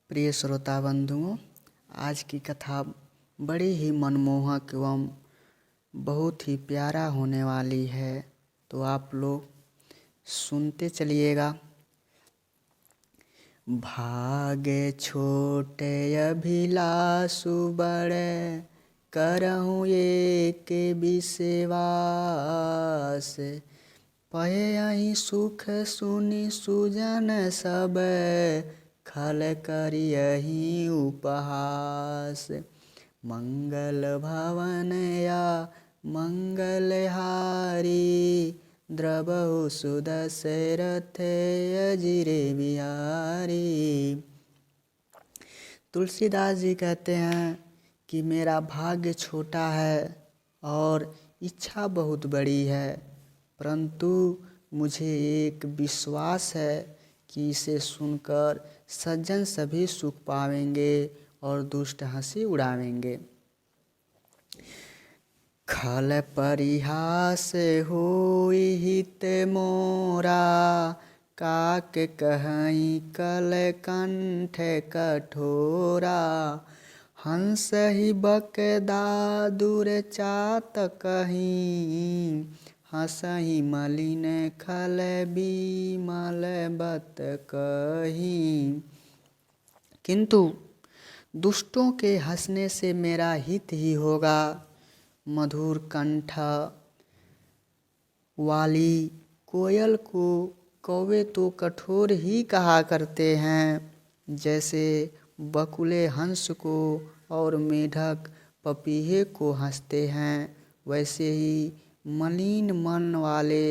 प्रिय श्रोता बंधुओं, आज की कथा बड़ी ही मनमोहक एवं बहुत ही प्यारा होने वाली है, तो आप लोग सुनते चलिएगा। भागे छोटे अभिलाषु बड़े, करहूँ एक विश्वास। पहे अहि सुख सुनि सुजन सब, खल करियहि उपहास। मंगल भवन या मंगलहारी, द्रवहु सुदशरथ अजिरे बिहारी। तुलसीदास जी कहते हैं कि मेरा भाग्य छोटा है और इच्छा बहुत बड़ी है, परंतु मुझे एक विश्वास है कि इसे सुनकर सज्जन सभी सुख पावेंगे और दुष्ट हंसी उड़ावेंगे। खल परिहास होई हित मोरा, काक कहीं कल कंठ कठोरा। हंस ही बकदादुर चात कहीं, हंसहि मलिन खल बीमल बत कहीं। किंतु दुष्टों के हंसने से मेरा हित ही होगा। मधुर कंठ वाली कोयल को कौवे तो कठोर ही कहा करते हैं, जैसे बकुले हंस को और मेढक पपीहे को हंसते हैं, वैसे ही मलिन मन वाले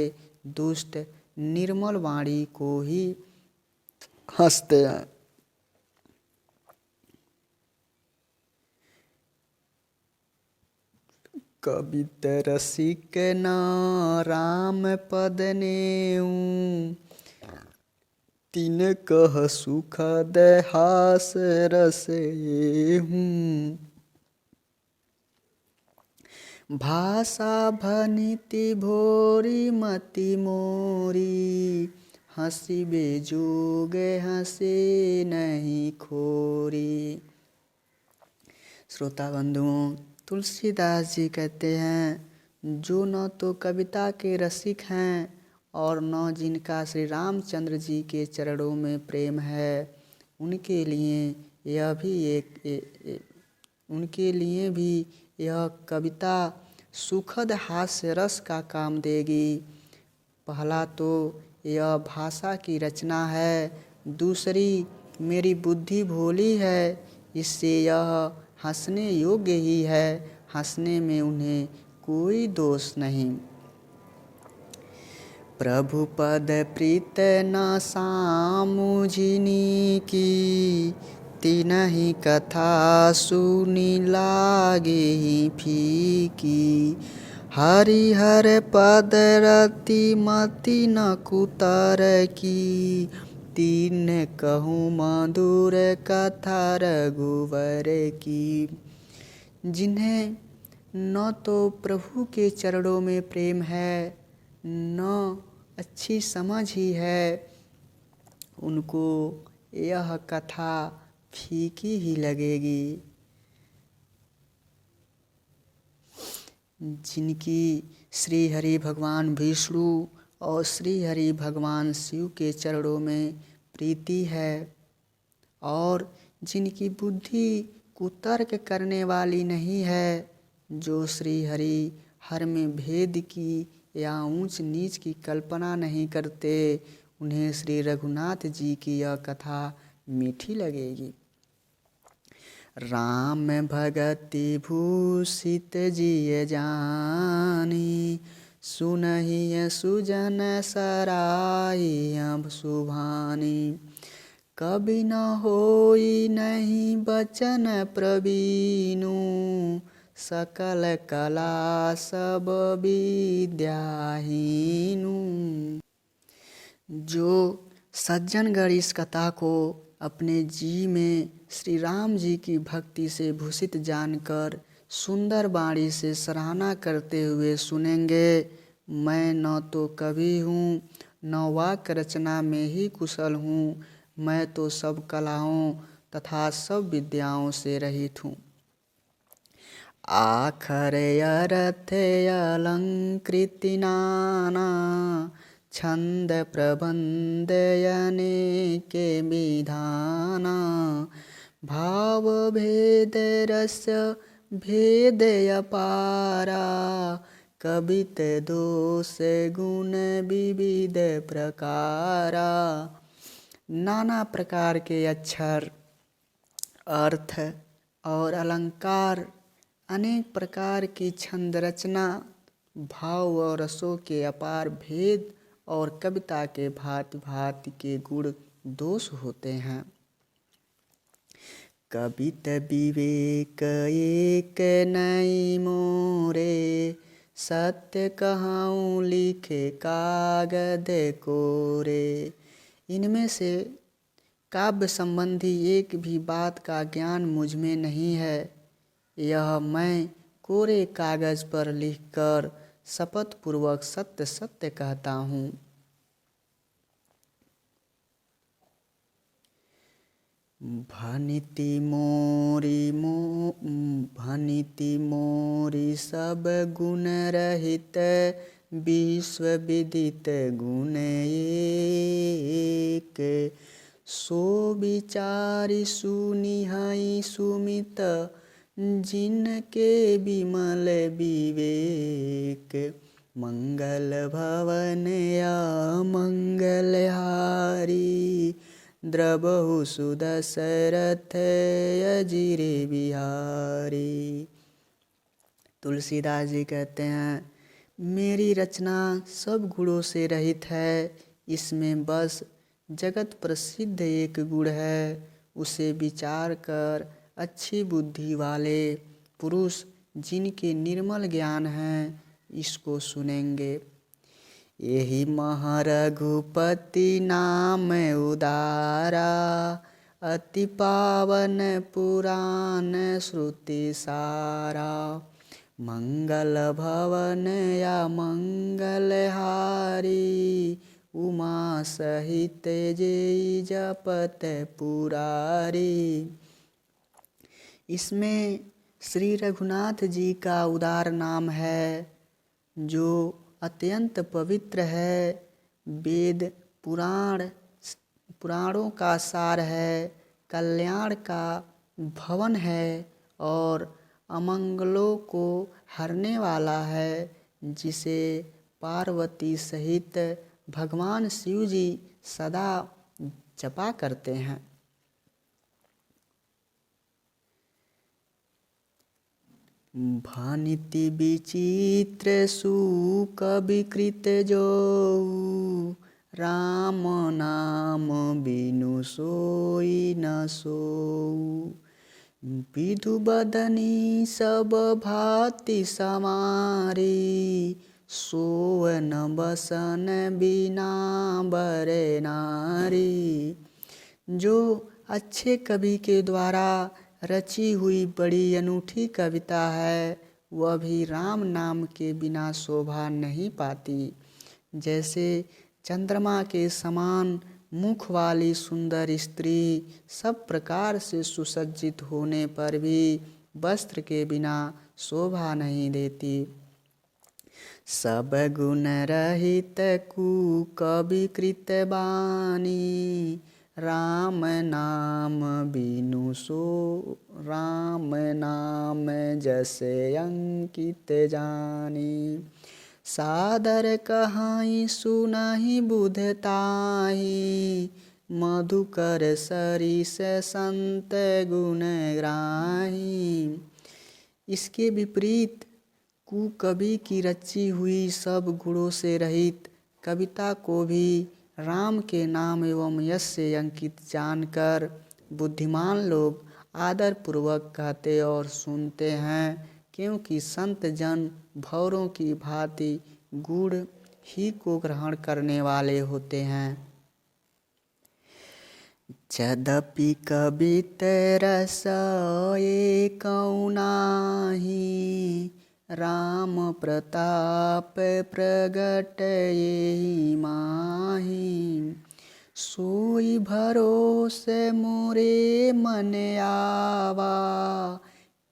दुष्ट निर्मल वाणी को ही हंसते हैं। कवित रसिक न राम पद नेऊ, तिन कह सुखद हास रस येहूं। भाषा भनिति भोरी मति मोरी, हंसी बेजोग हंसे नहीं खोरी। श्रोता बंधुओं, तुलसीदास जी कहते हैं, जो न तो कविता के रसिक हैं और न जिनका श्री रामचंद्र जी के चरणों में प्रेम है, उनके लिए भी यह कविता सुखद हास्य रस का काम देगी। पहला तो यह भाषा की रचना है, दूसरी मेरी बुद्धि भोली है, इससे यह हंसने योग्य ही है, हंसने में उन्हें कोई दोष नहीं। प्रभु पद प्रीत न सामुझिनी की, तिनहि कथा सुनि लागे फीकी। हरिहर पद रति मति न कुतर की, तीन कहूँ मधुर कथा रघुवर की। जिन्हें न तो प्रभु के चरणों में प्रेम है, न अच्छी समझ ही है, उनको यह कथा फीकी ही लगेगी। जिनकी श्री हरि भगवान विष्णु और श्री हरि भगवान शिव के चरणों में प्रीति है, और जिनकी बुद्धि कुतर्क करने वाली नहीं है, जो श्री हरि हर में भेद की या ऊंच नीच की कल्पना नहीं करते, उन्हें श्री रघुनाथ जी की यह कथा मीठी लगेगी। राम भगति भूषित जिय जानी, सुनहि सुजन सराई अब सुभानी। कभी न होई नहीं बचन प्रवीणु, सकल कला सब विद्याहीनु। जो सज्जनगण इस कथा को अपने जी में श्री राम जी की भक्ति से भूषित जानकर सुंदर वाणी से सराहना करते हुए सुनेंगे। मैं न तो कवि हूँ, न वाक्य रचना में ही कुशल हूँ, मैं तो सब कलाओं तथा सब विद्याओं से रहित हूँ। आखर अर्थ अलंकृति नाना छंद प्रबंध अनेके विधाना भाव भेद रस भेद अपारा कवित दोष गुण विविध प्रकारा। नाना प्रकार के अक्षर, अर्थ और अलंकार, अनेक प्रकार की छंद रचना, भाव और रसों के अपार भेद और कविता के भांति भांति के गुण दोष होते हैं। कवित विवेक एक नहीं मोरे सत्य कहाऊँ लिखे कागद कोरे। इनमें से काव्य संबंधी एक भी बात का ज्ञान मुझ में नहीं है। यह मैं कोरे कागज पर लिखकर शपथ पूर्वक सत्य सत्य कहता हूँ। भनिति मोरी सब गुण रहित विश्व विदित गुण एक सो विचारि सुनिहइ सुमित जिनके विमल विवेक। मंगल भवन अमंगल हारी द्रबहु सुदशरथ अजिरे बिहारी। तुलसीदास जी कहते हैं, मेरी रचना सब गुणों से रहित है। इसमें बस जगत प्रसिद्ध एक गुण है। उसे विचार कर अच्छी बुद्धि वाले पुरुष जिनके निर्मल ज्ञान है इसको सुनेंगे। यही महारघुपति नाम उदारा अति पावन पुराण श्रुति सारा। मंगल भवन या मंगल हारी उमा सहित जय जपत पुरारी। इसमें श्री रघुनाथ जी का उदार नाम है जो अत्यंत पवित्र है। वेद पुराणों का सार है, कल्याण का भवन है और अमंगलों को हरने वाला है, जिसे पार्वती सहित भगवान शिव जी सदा जपा करते हैं। भानिति विचित्र सुक विकृत जो राम नाम बिनु सोई न सोऊ। विधु बदनी सब भांति समारी सोवन बसन बिना बरे नारी। जो अच्छे कवि के द्वारा रची हुई बड़ी अनूठी कविता है वह भी राम नाम के बिना शोभा नहीं पाती। जैसे चंद्रमा के समान मुख वाली सुंदर स्त्री सब प्रकार से सुसज्जित होने पर भी वस्त्र के बिना शोभा नहीं देती। सब गुण रहित कुकवि कृत बानी राम नाम बिनु सो राम नाम जसे अंकित जानी। सादर कहाई सुनाही बुधताही मधुकर सरिस संत गुण ग्राही। इसके विपरीत कुकवि की रची हुई सब गुणों से रहित कविता को भी राम के नाम एवं यश से अंकित जानकर बुद्धिमान लोग आदर पूर्वक कहते और सुनते हैं, क्योंकि संत जन भौरों की भांति गुण ही को ग्रहण करने वाले होते हैं। यद्यपि कवित रस एकौ नाहि राम प्रताप प्रगट एहि माहि। सोई भरोसे मोरे मन आवा,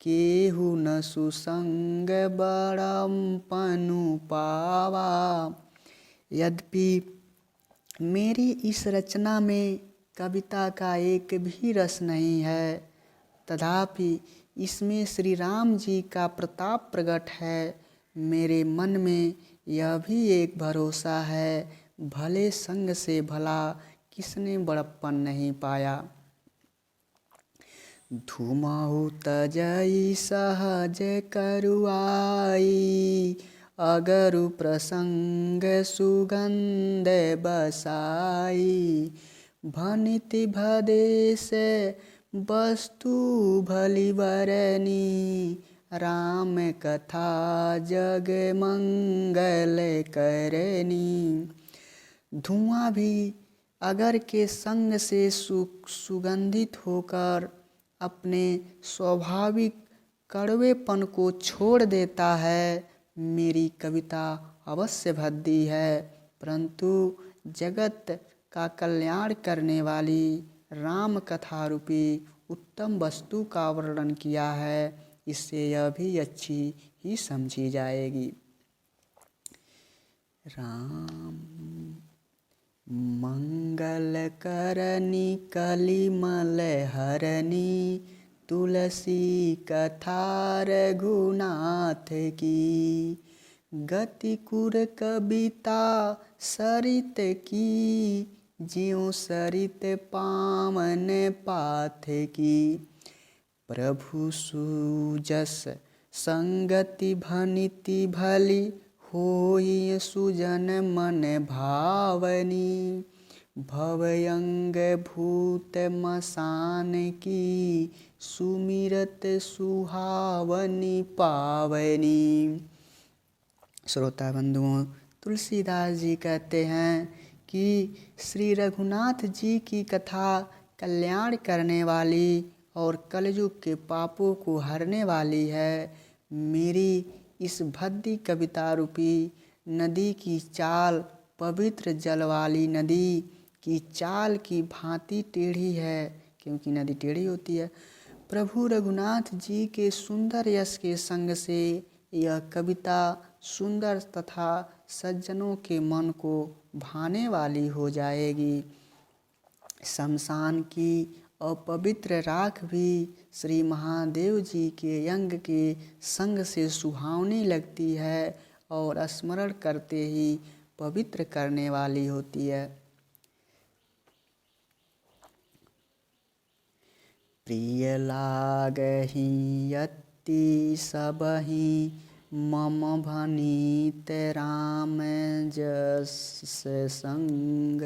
केहू न सुसंग बड़म पनु पावा। यद्यपि मेरी इस रचना में कविता का एक भी रस नहीं है, तथापि इसमें श्री राम जी का प्रताप प्रकट है। मेरे मन में यह भी एक भरोसा है, भले संग से भला किसने बड़प्पन नहीं पाया। धूमहु तजई सहज करुआई, अगरु प्रसंग सुगंध बसाई। भनिति भदेश वस्तु भली बरनी, राम कथा जग मंगल करनी। धुआं भी अगर के संग से सुगंधित होकर अपने स्वाभाविक कड़वेपन को छोड़ देता है। मेरी कविता अवश्य भद्दी है, परंतु जगत का कल्याण करने वाली राम कथा रूपी उत्तम वस्तु का वर्णन किया है, इससे यह भी अच्छी ही समझी जाएगी। राम मंगल करनी कलिमल हरनी, तुलसी कथा रघुनाथ की। गति कुर कविता सरित की, ज्यों सरित पावन पाथ की। प्रभु सुजस संगति भनिति भली, होई सुजन मन भावनी। भवयंग भूत मसान की, सुमिरत सुहावनी पावनी। श्रोता बंधुओं, तुलसीदास जी कहते हैं कि श्री रघुनाथ जी की कथा कल्याण करने वाली और कलयुग के पापों को हरने वाली है। मेरी इस भद्दी कविता रूपी नदी की चाल पवित्र जल वाली नदी की चाल की भांति टेढ़ी है, क्योंकि नदी टेढ़ी होती है। प्रभु रघुनाथ जी के सुंदर यश के संग से यह कविता सुंदर तथा सज्जनों के मन को भाने वाली हो जाएगी। शमशान की अपवित्र राख भी श्री महादेव जी के यज्ञ के संग से सुहावनी लगती है और स्मरण करते ही पवित्र करने वाली होती है। प्रिय लागहि अति सबहि, मम भनित राम जस संग।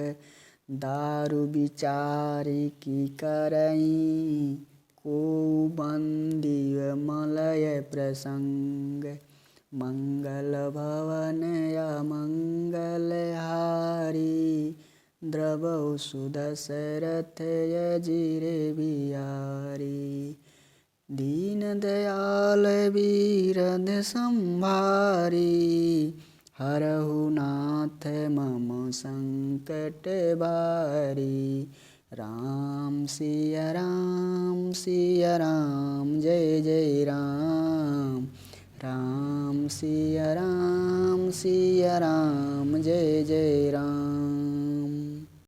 दारु विचारि की करई, को बंदी मलय प्रसंग। मंगल भवन अमंगल हारी, द्रवहु सुदशरथ अजिर बिहारी। दीन दयाल बीरध संभारी, हरहु नाथ मम संकट भारी। राम सिया राम सिया राम, जय जय राम। राम सिया राम सिया राम, जय जय राम।